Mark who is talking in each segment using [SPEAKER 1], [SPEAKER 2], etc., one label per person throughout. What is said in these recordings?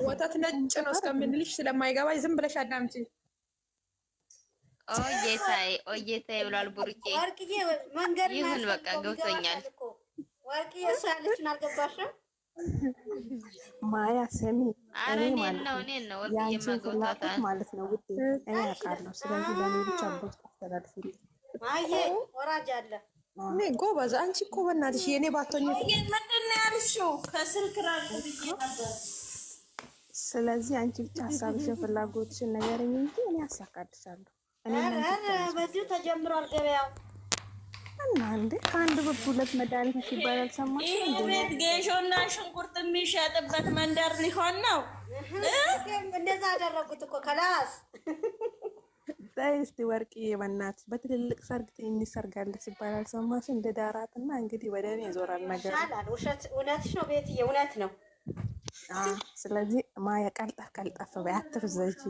[SPEAKER 1] ወተት ነጭ ነው እስከምንልሽ ስለማይገባኝ ዝም ብለሽ አዳምጪ።
[SPEAKER 2] ኦዬታዬ ብሏል ቡርኬ።
[SPEAKER 3] ወርቅዬ መንገድ
[SPEAKER 2] ይሁን በቃ ገብቶኛል።
[SPEAKER 3] ወርቅዬ እሱ ያለችን አልገባሽም?
[SPEAKER 4] ማያ ስሚ፣
[SPEAKER 2] እኔን ነው ወርቅዬ ማገብቷታል
[SPEAKER 4] ማለት ነው ውዴ፣ እኔ አውቃለሁ። ስለዚህ ለኔ ብቻ ቦት አስተላልፊልኝ።
[SPEAKER 3] ማየ ወራጅ አለ።
[SPEAKER 1] እኔ ጎበዝ፣ አንቺ እኮ በእናትሽ የኔ ባቶኝ
[SPEAKER 3] ምንድን ነው ያልሽው? ከስልክ ራቅ ብዬ ነበር።
[SPEAKER 4] ስለዚህ አንቺ ብቻ ሀሳብሽን ፍላጎትሽን ንገረኝ እንጂ እኔ አሳካልሻለሁ።
[SPEAKER 3] በዚሁ ተጀምሯል ገበያው
[SPEAKER 4] እና እንዴ ከአንድ ብር ሁለት መድኃኒት ይባላል። ሰማሽ?
[SPEAKER 3] ይሄ ቤት ጌሾና ሽንኩርት የሚሸጥበት መንደር ሊሆን ነው። እንደዛ አደረጉት እኮ ከላስ
[SPEAKER 4] በይ እስቲ ወርቅዬ በእናትሽ በትልልቅ ሰርግ ትንሽ ሰርግ አለች ይባላል። ሰማሽ? እንደ ዳራት እና እንግዲህ ወደ እኔ ይዞራል ነገር።
[SPEAKER 3] እውነትሽ ነው ቤትዬ፣ እውነት ነው።
[SPEAKER 4] ስለዚህ ማያ ቀልጠፍ በይ አትፍዘጂ።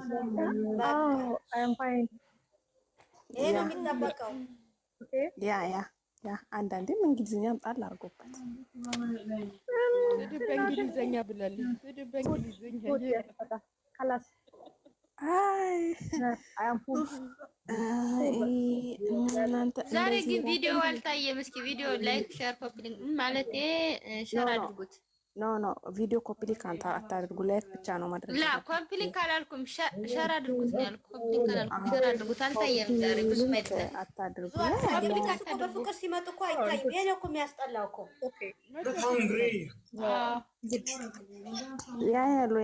[SPEAKER 3] ይሄ ነው የሚጠበቀው። ያ
[SPEAKER 4] አንዳንዴም እንግሊዝኛም ጣል አድርጎበት
[SPEAKER 5] ስድብ በእንግሊዝኛ ብላለች። ስድብ በእንግሊዝኛ ካላስ
[SPEAKER 2] ዛሬ ግን ቪዲዮ አልታየም። እስኪ ቪዲዮ ላይክ ሼር ኮፒ ሊንክ ማለት ሼር አድርጉት።
[SPEAKER 4] ኖ ቪዲዮ ኮፒ ሊንክ አታድርጉ። ላይክ ብቻ ነው ማድረግ።
[SPEAKER 2] ላ ኮፒ ሊንክ አላልኩም፣ ሼር አድርጉት ነው ያልኩት። ኮፒ ሊንክ አላልኩም፣ ሼር አድርጉት። አልታየም ዛሬ ብዙ ማለት
[SPEAKER 4] አታድርጉ።
[SPEAKER 3] ኮፒ ሊንክ በፍቅር ሲመጡ እኮ አይታይም። ይሄ ነው እኮ የሚያስጠላው እኮ።
[SPEAKER 4] ያ ያሉ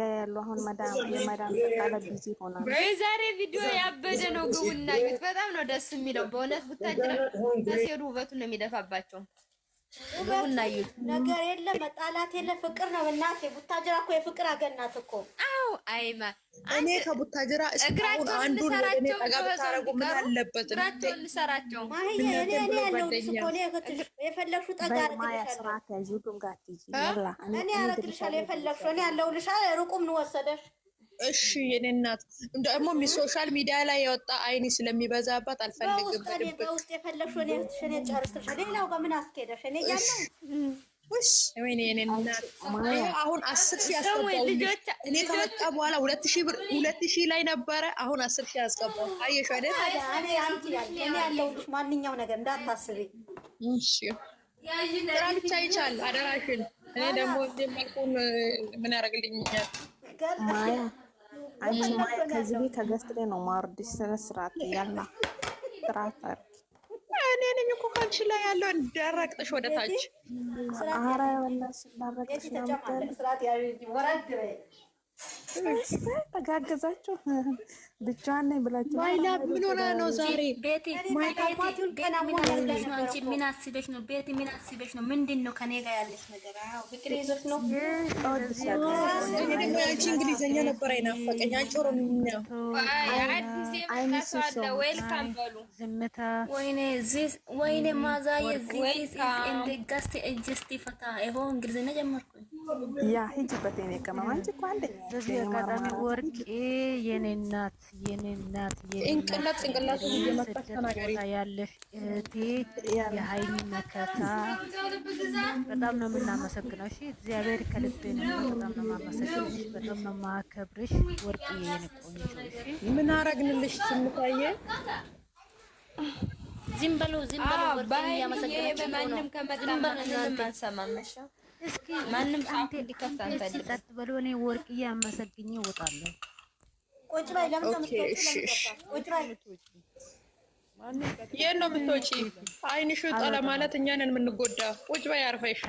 [SPEAKER 4] አሁን የማዳም ተቃለ ቢዚ ሆና
[SPEAKER 2] ዛሬ ቪዲዮ ያበደ ነው። ግቡና እዩት። በጣም ነው ደስ የሚለው በእውነት። ቡታጅራ ተሴሩ ውበቱን ነው የሚደፋባቸው። ግቡና እዩት።
[SPEAKER 3] ነገር የለም መጣላት የለም ፍቅር ነው እናቴ። ቡታጅራ እኮ የፍቅር አገናት እኮ።
[SPEAKER 2] አዎ አይማ
[SPEAKER 1] እኔ ከቡታጅራ እስካሁን አንዱን ወደኔ ጠጋ ብታረጉ ምን አለበት?
[SPEAKER 2] እግራቸውን እንሰራቸው።
[SPEAKER 3] ማህዬ እኔ ያለሁልሽ እኮ እኔ የፈለግሽው ጠጋ አድርግልሻለሁ። እኔ አደርግልሻለሁ የፈለግሽው እኔ ያለሁልሽ። ሩቁም እንወሰደሽ።
[SPEAKER 1] እሺ የኔ እናት ደግሞ ሶሻል ሚዲያ ላይ የወጣ አይኒ ስለሚበዛባት አልፈልግም።
[SPEAKER 3] በውስጥ የፈለግሽው እኔ ጨርስልሻለሁ። ሌላው ጋር ምን አስኬደሽ? እኔ እያለሁ
[SPEAKER 1] ወይኔ የኔ እናት አሁን 10,000 ያስገባው እኔ ከመጣ በኋላ 2,000 ላይ ነበረ። አሁን 10,000 ያስገባው አየሽ አይደል?
[SPEAKER 3] እኔ ያለሁልሽ ማንኛው ነገር እንዳታስቢ።
[SPEAKER 1] እሺ ስራ ብቻ ይቻል አደራሽን። እኔ ደግሞ እንደማልኩን ምን ያደርግልኛል?
[SPEAKER 4] ማያ አንቺ ማያ ከዚህ ቤት ከገስት ላይ ነው ማርዲስ ስርዓት ያላ ስርዓት አርግ።
[SPEAKER 1] እኔ ነኝ እኮ ካንቺ ላይ ያለው እንደረቅጥሽ ወደ ታች።
[SPEAKER 4] አራ ወላሽ ዳረቅሽ ነው
[SPEAKER 3] ስርዓት ያዥ ወራድ በይ።
[SPEAKER 4] ተጋገዛችሁ ብቻዋን ነኝ ብላችሁ
[SPEAKER 1] ማይላ ምን ሆነ ነው ዛሬ?
[SPEAKER 2] ቤቲ ምን አስበሽ ነው? ቤቲ ምን አስበሽ ነው? ምንድን ነው ከኔ ጋር ያለሽ ነገር? አዎ ፍቅር ይዞሽ ነው።
[SPEAKER 1] እኔ ደግሞ ያንቺ እንግሊዘኛ ነበር አይናፈቀኝ። አንቺ ኦሮምኛ
[SPEAKER 2] አዲስ የመጣው ዌልካም በሉ። ዝምታ ወይኔ ማዛ የዚህ እንደ ጋስት ኤጀስቲ ፈታ ይሆን እንግሊዘኛ ጀመርኩኝ።
[SPEAKER 4] ያ ሂጂበት የኔ ከማማ አንቺ እኮ አንደኛ
[SPEAKER 5] አጋጣሚ ወርቄ የኔ እናት
[SPEAKER 1] ጭንቅላቱ እየመጣች ተናገሪ
[SPEAKER 5] ያለሽ እህቴ የሀይሚ መከታ በጣም ነው የምናመሰግነው። እሺ እግዚአብሔር ከልቤ ነው በጣም ነው የማመሰግነው። በጣም ነው የማከብርሽ ወርቄ የኔ ቆንጆ። እሺ
[SPEAKER 1] ምን አረግንልሽ? ስምታየ
[SPEAKER 2] ዝም በሉ ወርቄ ያመሰግናችሁ። ማንም ከመጣ ማንንም አንሰማመሽ። እስኪ ማንም ሳንቴ ሊከፍት አንፈልግ።
[SPEAKER 5] ጸጥ በሉ። እኔ ወርቅዬ አመሰግኜ እወጣለሁ።
[SPEAKER 3] ቁጭ በይ። ለምን ተምትወጪ? ቁጭ በይ።
[SPEAKER 1] የት ነው የምትወጪ? አይንሽ ውጣ ለማለት እኛ ነን የምንጎዳ። ቁጭ በይ አርፈሽ።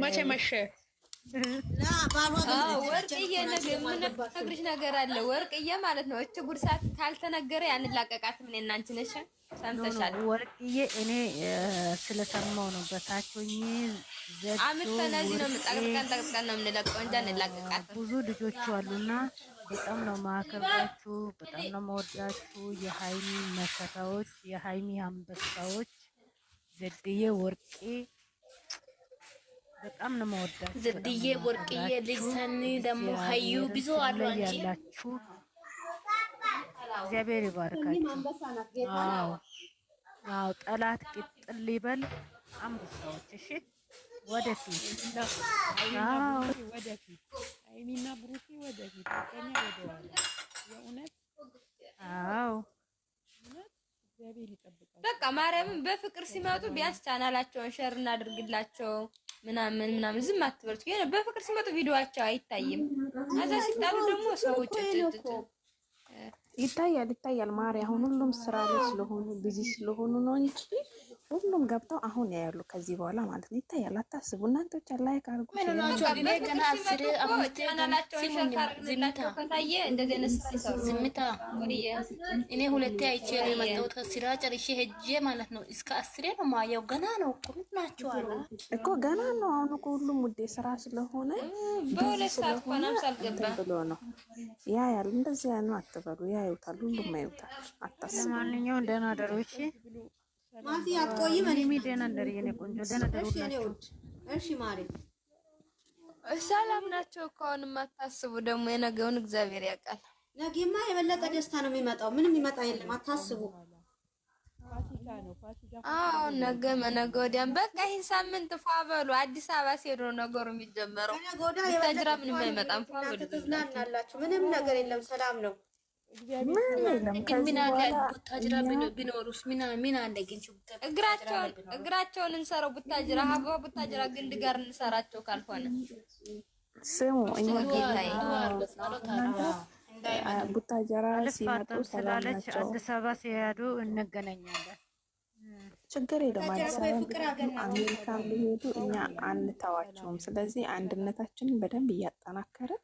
[SPEAKER 1] መቼ መሸ?
[SPEAKER 2] ወርቅዬ የምነግርሽ ነገር አለ። ወርቅዬ ማለት ነው እች ጉድ ሰዓት ካልተነገረ ያንላቀቃትም እኔ እና አንቺ ነሽ። ሰምተሻል
[SPEAKER 5] ወርቅዬ? እኔ ስለሰማው ነው በታች ሆኜ
[SPEAKER 2] አምስተናዚህ ነው ጠቅጥቀን ነው የምንለቀው እንጂ አንላቀቃትም።
[SPEAKER 5] ብዙ ልጆች አሉና በጣም ነው ማከብራችሁ፣ በጣም ነው መወዳችሁ። የሀይሚ መከታዎች፣ የሀይሚ አንበሳዎች፣ ዘድዬ ወርቄ በጣም ነው መወዳችሁ።
[SPEAKER 2] ዘድዬ ወርቅዬ፣ ልጅ ሰኒ ደግሞ ሀዩ ብዙ አሉ አንቺ
[SPEAKER 5] ያላችሁ እግዚአብሔር ይባርካችሁ። አዎ ጠላት ቅጥል ይበል። አንበሳዎች እሺ ወደፊት
[SPEAKER 2] ማርያምን በፍቅር ሲመጡ ቢያንስ ቻናላቸውን ሼር እናድርግላቸው ምናምን ዝም አትበሉት። ግን በፍቅር ሲመጡ ቪዲዮአቸው አይታይም። ከዛ ሲጣሉ ደግሞ ሰዎች
[SPEAKER 4] ይታያል ማሪ። አሁን ሁሉም ስራ ላይ ስለሆኑ ቢዚ ስለሆኑ ነው እንጂ ሁሉም ገብተው አሁን ያያሉ። ከዚህ በኋላ ማለት ነው ይታያል። አታስቡ እናንተ ብቻ ላይክ አድርጉ።
[SPEAKER 6] እኔ ሁለቴ አይቼ የመጣሁት ከስራ ጨርሼ ሄጄ ማለት ነው። እስከ 10 ነው ማየው። ገና ነው እኮ ምን ናቸዋል
[SPEAKER 4] እኮ ገና ነው። አሁን እኮ ሁሉም ውዴ ስራ ስለሆነ
[SPEAKER 2] በሁለት ሰዓት ሆናም ሳልገባ
[SPEAKER 4] ብሎ ነው ያያል። እንደዚህ ነው አትበሉ። ያዩታል፣ ሁሉም ያዩታል። አታስቡ።
[SPEAKER 5] ማንኛውም ደህና ደሩ። እሺ
[SPEAKER 7] ማዚ አትቆይም። እኔ
[SPEAKER 5] ደህና ደሩ የኔ ቆንጆ፣ ደህና ደሩ።
[SPEAKER 7] እሺ ማሪ
[SPEAKER 2] ሰላም ናቸው እኮ አሁን የማታስቡ ደግሞ የነገውን እግዚአብሔር ያውቃል።
[SPEAKER 7] ነገማ የበለጠ ደስታ ነው የሚመጣው። ምንም ይመጣ የለም አታስቡ።
[SPEAKER 2] አዎ ነገ መነገ ወዲያም በቃ ይሄን ሳምንት ፏ በሉ። አዲስ አበባ ሲሄዱ ነው ነገሩ የሚጀመረው። ተጅራ ምንም አይመጣም። ፏ በሉ
[SPEAKER 7] ትዝናናላችሁ። ምንም ነገር የለም። ሰላም ነው።
[SPEAKER 2] እግራቸውን እንሰረው ቡታጅራ ሀባ ቡታጅራ ግንድ ጋር እንሰራቸው ካልሆነ
[SPEAKER 4] ስሙ ቡታጅራ ሲመጡ ሰላም ናቸው።
[SPEAKER 5] አዲስ አበባ ሲሄዱ እንገናኛለን።
[SPEAKER 4] ችግር የለም። አዲስ አበባ አሜሪካን ቢሄዱ እኛ አንተዋቸውም። ስለዚህ አንድነታችንን በደንብ እያጠናከርን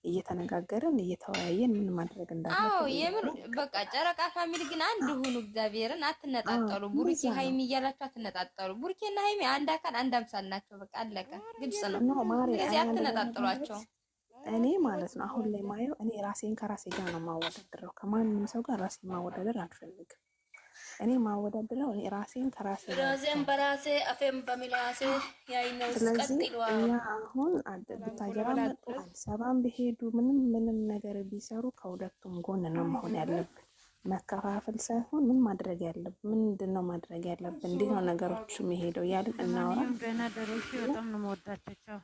[SPEAKER 4] እየተነጋገርን እየተወያየን ምን ማድረግ እንዳለብን።
[SPEAKER 2] አዎ የምር በቃ ጨረቃ ፋሚሊ ግን አንድ ሁኑ። እግዚአብሔርን አትነጣጠሉ። ቡርኪ ሃይሚ እያላችሁ አትነጣጠሉ። ቡርኪና ሃይሚ አንድ አካል አንድ አምሳል ናቸው። በቃ አለቀ። ግልጽ ነው። ስለዚህ አትነጣጠሏቸው።
[SPEAKER 4] እኔ ማለት ነው አሁን ላይ ማየው እኔ ራሴን ከራሴ ጋር ነው ማወዳደረው። ከማንም ሰው ጋር ራሴን ማወዳደር አልፈልግም። እኔ ማወዳደረው እኔ ራሴን ከራሴ
[SPEAKER 6] ራሴን በራሴ አፌን በሚላሴ ያይነው
[SPEAKER 4] ቀጥሏ። እኛ አሁን ቡታጅራ መጡ አዲስ አበባን ቢሄዱ ምንም ነገር ቢሰሩ ከሁለቱም ጎን ነው መሆን ያለብን። መከፋፈል ሳይሆን ምን ማድረግ ያለብን ምንድነው ማድረግ ያለብን፣ እንዴት ነው ነገሮቹ የሚሄደው ያልን እናወራ።
[SPEAKER 5] ደህና ደሮሽ በጣም ነው የምወዳቸው።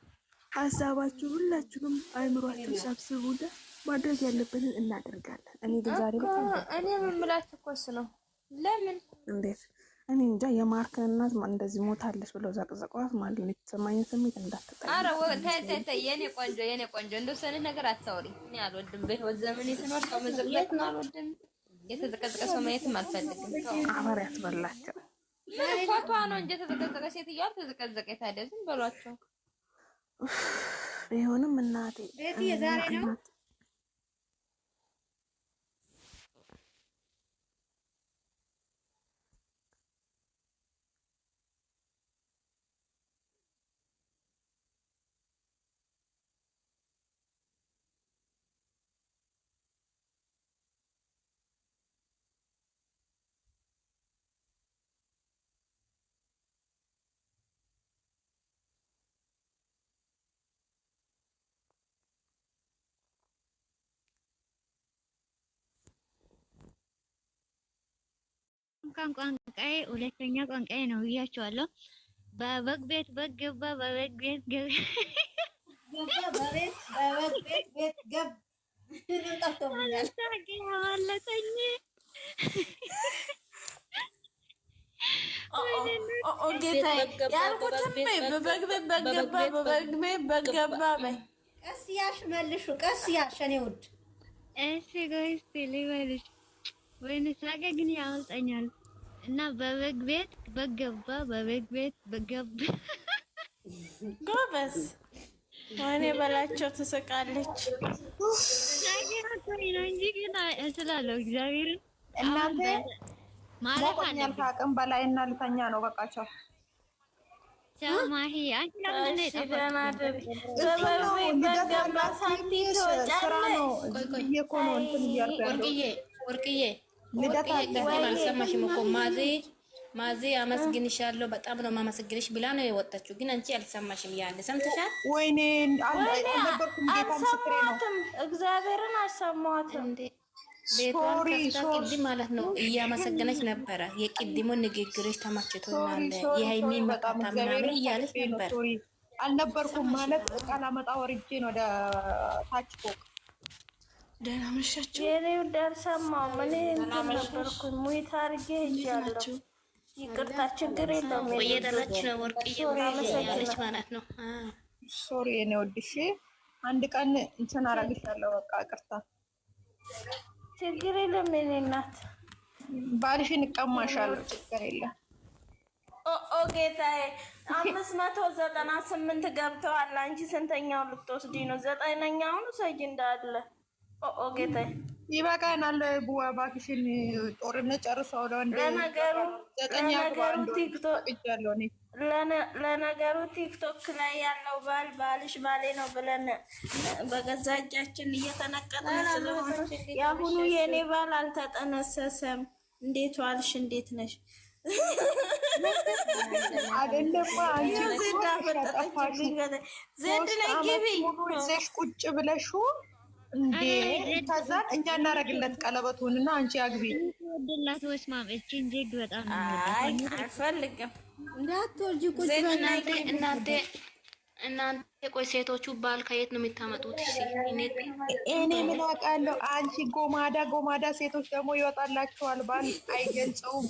[SPEAKER 4] ሀሳባችሁ ሁላችሁም አይምሯችሁ ሰብስቡና ማድረግ ያለብንን እናደርጋለን። እኔ ግን ዛሬ በጣም
[SPEAKER 2] እኔ የምላችሁ እኮ እሱ ነው። ለምን
[SPEAKER 4] እንዴት እኔ እንጃ የማርክን እናት እንደዚህ ሞታለች ብለው ዘቅዘቋት ማለት ነው። የተሰማኝ ስሜት እንዳትጠይቅ።
[SPEAKER 2] ኧረ ተይ የኔ ቆንጆ እንደው ሰነ ነገር አታውሪ። እኔ አልወድም። በህይወት ዘመን የተኖር ሰው መዘግየት ነው አልወድም። የተዘቀዘቀ ሰው ማየትም አልፈልግም።
[SPEAKER 4] አፈር ያስበላቸው።
[SPEAKER 2] ፎቷ ነው እንጂ የተዘቀዘቀ ሴትዮዋ ተዘቀዘቀ። ታዲያ ዝም በሏቸው።
[SPEAKER 4] ቢሆንም እናቴ
[SPEAKER 7] ቤቲ የዛሬ ነው
[SPEAKER 8] እንኳን ቋንቋዬ ሁለተኛ ቋንቋዬ ነው ብያቸዋለሁ። በበግ ቤት በግ ገባ፣ በበግ ቤት ገብ
[SPEAKER 7] ገብ ጠፍቶኛል።
[SPEAKER 8] ማለተኝ
[SPEAKER 7] ቀስ ያሽ መልሹ ቀስ ያሽ እኔ ውድ
[SPEAKER 8] እሺ ጎይስ ሊበልሽ ወይኔ ሳቀ ግን ያወጣኛል። እና በበግ ቤት በግ ገባ፣ በበግ ቤት በግ ገባ።
[SPEAKER 3] ጎበዝ ወይኔ በላቸው ትስቃለች።
[SPEAKER 8] ሳቄ ነው እንጂ ግን እስላለሁ እግዚአብሔርን
[SPEAKER 1] እናንተ
[SPEAKER 8] ማለት
[SPEAKER 1] አለ ከአቅም በላይ እና ልተኛ ነው በቃቸው።
[SPEAKER 8] ቻው ማሂ አንቺ ለምን ነው
[SPEAKER 6] ወርቅዬ አልሰማሽም እኮ ማዜ አመስግንሻለሁ በጣም ነው የማመሰግንሽ ብላ ነው የወጣችው። ግን አንቺ አልሰማሽም። ያለ ሰምተሻል?
[SPEAKER 1] ወይኔ አልነበርኩም። ጌታ ምስክሬ ነው።
[SPEAKER 3] እግዚአብሔርን አልሰማሁትም።
[SPEAKER 6] ቤቷን ከፍታ ቅድም ማለት ነው እያመሰገነች ነበረ። የቅድሙ ንግግርሽ ተመችቶናል፣ የሃይሚ መቃታ ምናምን እያለች ነበር።
[SPEAKER 1] አልነበርኩም ማለት ቃላመጣ ወርጄ ነው ወደ ታች ፎቅ።
[SPEAKER 3] ደህና መሻችሁ። የኔ ውድ አልሰማሁም። እኔ እንትን ነበርኩኝ ሙይት አድርጌ ሄጃለሁ። ይቅርታ ችግር የለውም።
[SPEAKER 6] እየጠራች ነው ወርቅዬ ያለች ማለት ነው።
[SPEAKER 1] ሶሪ የኔ ወድሽ አንድ ቀን እንትን አረግሻለሁ። በቃ ይቅርታ
[SPEAKER 3] ችግር የለም። የኔ እናት
[SPEAKER 1] ባልሽን እቀማሻለሁ። ችግር የለም።
[SPEAKER 3] ኦ ጌታዬ 598 ገብተዋል። አንቺ ስንተኛውን ልትወስዲ ነው? 9ኛውን ሰጅ እንዳለ ኦ ጌታዬ
[SPEAKER 1] ይበቃናል። ቡዋ እባክሽን ጦርነት ጨርሶ ወደ ወንድ
[SPEAKER 3] ለነገሩ ቲክቶክ ላይ ያለው ባልሽ ባሌ ነው ብለን በገዛ እጃችን እየተነቀጥን ስለሆነ የአሁኑ የኔ ባል አልተጠነሰሰም። እንዴት ዋልሽ? እንዴት ነሽ?
[SPEAKER 1] አይደለም አንቺ
[SPEAKER 3] ዘንድ ላይ ግቢ
[SPEAKER 1] ይዘሽ ቁጭ ብለሽ እንዴ ከዛ እኛ እናረግለት ቀለበቱንና አንቺ አግቢ
[SPEAKER 8] ወደላት ወስማም እቺን ዜድ በጣም
[SPEAKER 3] አይ አልፈልግም።
[SPEAKER 7] እንዳትወልጂ ቁጭ
[SPEAKER 6] እናንተ ቆይ ሴቶቹ ባል ከየት ነው የምታመጡት?
[SPEAKER 1] እኔ ምን አውቃለሁ? አንቺ ጎማዳ ሴቶች ደግሞ ይወጣላችኋል። ባል አይገልጸውም።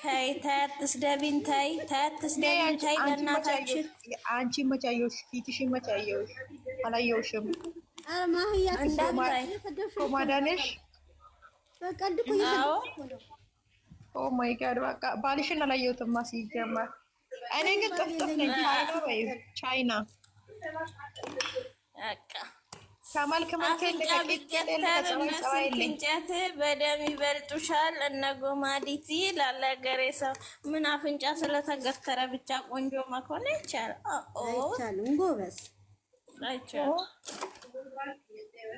[SPEAKER 3] ታይ አትስደቢን፣ ታይ አትስደቢን፣ ታይ ለእናታችን
[SPEAKER 1] አንቺ መቻየውሽ ፊትሽ መቻየውሽ አላየውሽም።
[SPEAKER 7] ማህያ
[SPEAKER 1] ጎማዳነሽ
[SPEAKER 7] በቀልድ እኮ ነው።
[SPEAKER 1] ኦ ማይ ጋድ በቃ ባልሽን አላየሁትም። ሲጀመር እኔ ግን ጥፍጥፍ ነኝ። ቻይና በቃ ከመልክ
[SPEAKER 3] አፍንጫት በደም ይበልጡሻል። እነ ጎማዲቲ ላለገሬ ሰው ምን አፍንጫ ስለተገተረ ብቻ ቆንጆ መኮን ይቻላል?
[SPEAKER 7] አይቻልም። ጎበዝ
[SPEAKER 3] አይቻልም።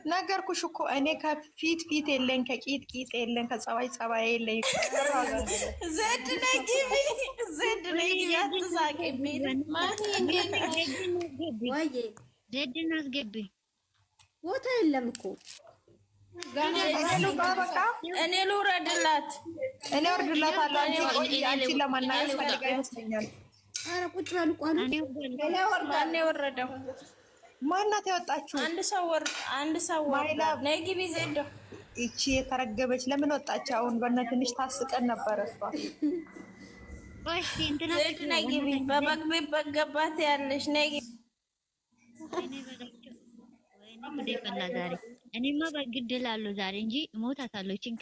[SPEAKER 1] ነገርኩሽ እኮ እኔ ከፊት የለኝ፣ ከቂጥ የለኝ፣ ከጸባይ የለኝ።
[SPEAKER 3] ዘድ ነግቢ አትሳቂብኝ።
[SPEAKER 8] ዘድን አስገቢ
[SPEAKER 7] ቦታ የለም እኮ
[SPEAKER 3] እኔ ልውረድላት።
[SPEAKER 1] እኔ ወርድላታለሁ። አንቺ ለማናገር ፈልጋ ይመስለኛል።
[SPEAKER 7] ኧረ ቁጭ በሉ ቋሉ።
[SPEAKER 3] ማን የወረደው?
[SPEAKER 1] ማናት ያወጣችሁ?
[SPEAKER 3] አንድ ሰው ወርዳ ነይ ግቢ። ዜዶ
[SPEAKER 1] እቺ የተረገበች ለምን ወጣች? አሁን በእናትሽ ታስቀን ነበር እሷ።
[SPEAKER 3] ዜድ ነይ ግቢ። በመግቢያ በገባት ያለሽ ነይ ግቢ።
[SPEAKER 8] ዛሬ እኔማ በግድ እላለሁ ዛሬ እንጂ እሞታታለሁ። እቺን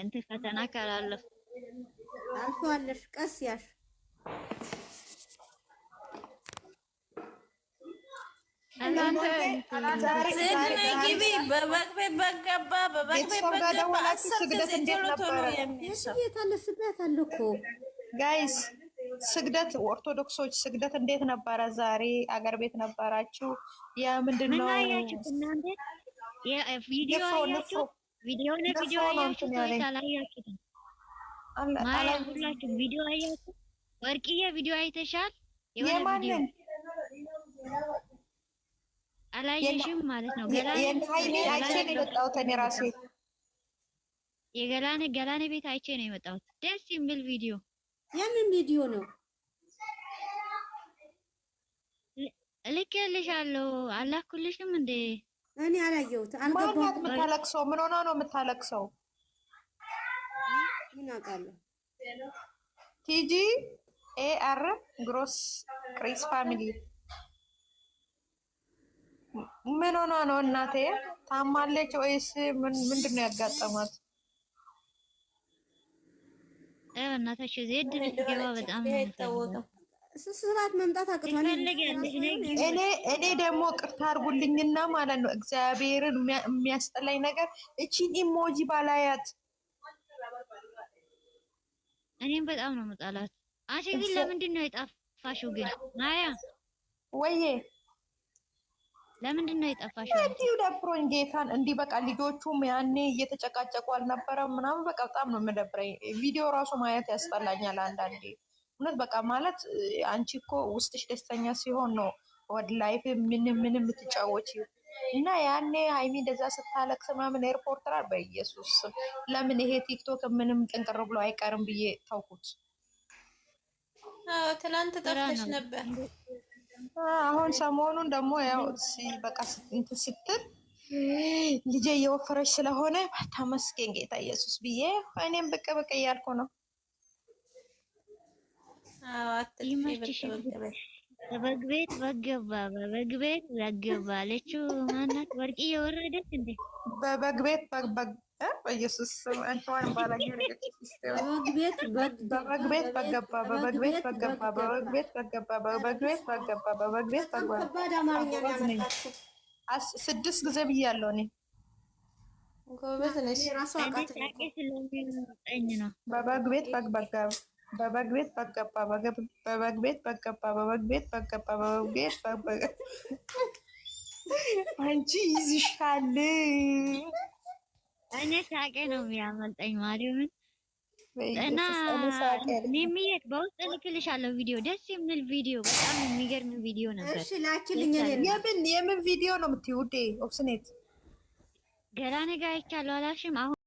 [SPEAKER 8] እንትን ፈተና ካላለፍ
[SPEAKER 7] አልፈዋለሽ። ቀስ ያሽ
[SPEAKER 1] ጋይስ ስግደት ኦርቶዶክሶች ስግደት እንዴት ነበረ? ዛሬ አገር ቤት ነበራችሁ? የምንድን ነው
[SPEAKER 8] ቪዲዮ አያችሁ? ወርቅዬ ቪዲዮ አይተሻል?
[SPEAKER 1] የማንን
[SPEAKER 8] አላየሽም ማለት ነው? ገላኔ ቤት አይቼ ነው የመጣሁት። ደስ የሚል ቪዲዮ።
[SPEAKER 7] የምን ቪዲዮ ነው?
[SPEAKER 8] ልኬልሻለሁ። አላኩልሽም እንዴ?
[SPEAKER 7] እኔ አላየሁትም። አልገባሁም።
[SPEAKER 1] የምታለቅሰው ምን ሆና ነው የምታለቅሰው?
[SPEAKER 7] ምን አውቃለሁ።
[SPEAKER 1] ቲጂ ኤአር ግሮስ ክሪስ ፋሚሊ ምን ሆና ነው እናቴ? ታማለች ወይስ ምንድን ነው ያጋጠማት?
[SPEAKER 8] እናታችሁ ዜድ ልትገባ በጣም
[SPEAKER 7] ስራት መምጣት አቅቷል።
[SPEAKER 1] እኔ ደግሞ ቅርታ አድርጉልኝና ማለት ነው እግዚአብሔርን የሚያስጠላኝ ነገር እቺን ኢሞጂ ባላያት።
[SPEAKER 8] እኔም በጣም ነው መጣላት። አንቺ ግን ለምንድን ነው የጠፋሽው? ግን ማያ
[SPEAKER 1] ወይዬ
[SPEAKER 8] ለምንድን ነው የጠፋሽው?
[SPEAKER 1] እንዲሁ ደብሮኝ ጌታን እንዲህ በቃ ልጆቹም ያኔ እየተጨቃጨቁ አልነበረም ምናምን በቃ በጣም ነው የምደብረኝ። ቪዲዮ ራሱ ማየት ያስጠላኛል አንዳንዴ። እውነት በቃ ማለት አንቺ እኮ ውስጥሽ ደስተኛ ሲሆን ነው ወደ ላይፍ ምንም የምትጫወች እና ያኔ ሃይሚ እንደዛ ስታለቅስ ምናምን ኤርፖርት ላይ በኢየሱስ ለምን ይሄ ቲክቶክ ምንም ጥንቅር ብሎ አይቀርም ብዬ ታውኩት።
[SPEAKER 6] ትናንት ጠፍተሽ ነበር።
[SPEAKER 1] አሁን ሰሞኑን ደግሞ ያው በቃ እንትን ስትል ልጄ እየወፈረች ስለሆነ ተመስገን ጌታ ኢየሱስ ብዬ እኔም ብቅ እያልኩ ነው።
[SPEAKER 8] ይመችሽ። በበግ ቤት በገባ በበግ ቤት በገባ አለችው። ማናት ወርቅዬ ወረደች እንዴ?
[SPEAKER 1] በበግ ቤት በኢየሱስ ስም አንተዋን ባላየ
[SPEAKER 7] በበግ ቤት
[SPEAKER 1] በበግ ቤት በገባ በበግ ቤት በገባ በበግ ቤት በገባ በበግ ቤት በገባ በበግ ቤት በገባ
[SPEAKER 7] ከባድ አማርኛ ነው ያመጣችው።
[SPEAKER 1] 6 ጊዜ ብያለሁ እኔ።
[SPEAKER 6] ጎበዝ ነሽ።
[SPEAKER 7] ራሱ አቃተኝ።
[SPEAKER 8] ሳቄ ስለሚወጣኝ ነው።
[SPEAKER 1] በበግ ቤት በገባ በበግ ቤት በገባ በበግ ቤት በገባ በበግ ቤት በገባ በበግ ቤት በገባ አንቺ ይዝሻል።
[SPEAKER 8] እኔ ሳቄ ነው የሚያመልጠኝ ማርያምን። እና ሚሚዬ በውስጥ እልክልሻለሁ ቪዲዮ፣ ደስ የሚል ቪዲዮ፣ በጣም የሚገርም ቪዲዮ ነበር።
[SPEAKER 7] እሺ ላኪልኝ።
[SPEAKER 1] የምን ቪዲዮ ነው የምትይው ውዴ? ኦክስኔት
[SPEAKER 8] ገላኔ ጋር አይቻለሁ አላልሽም? አሁን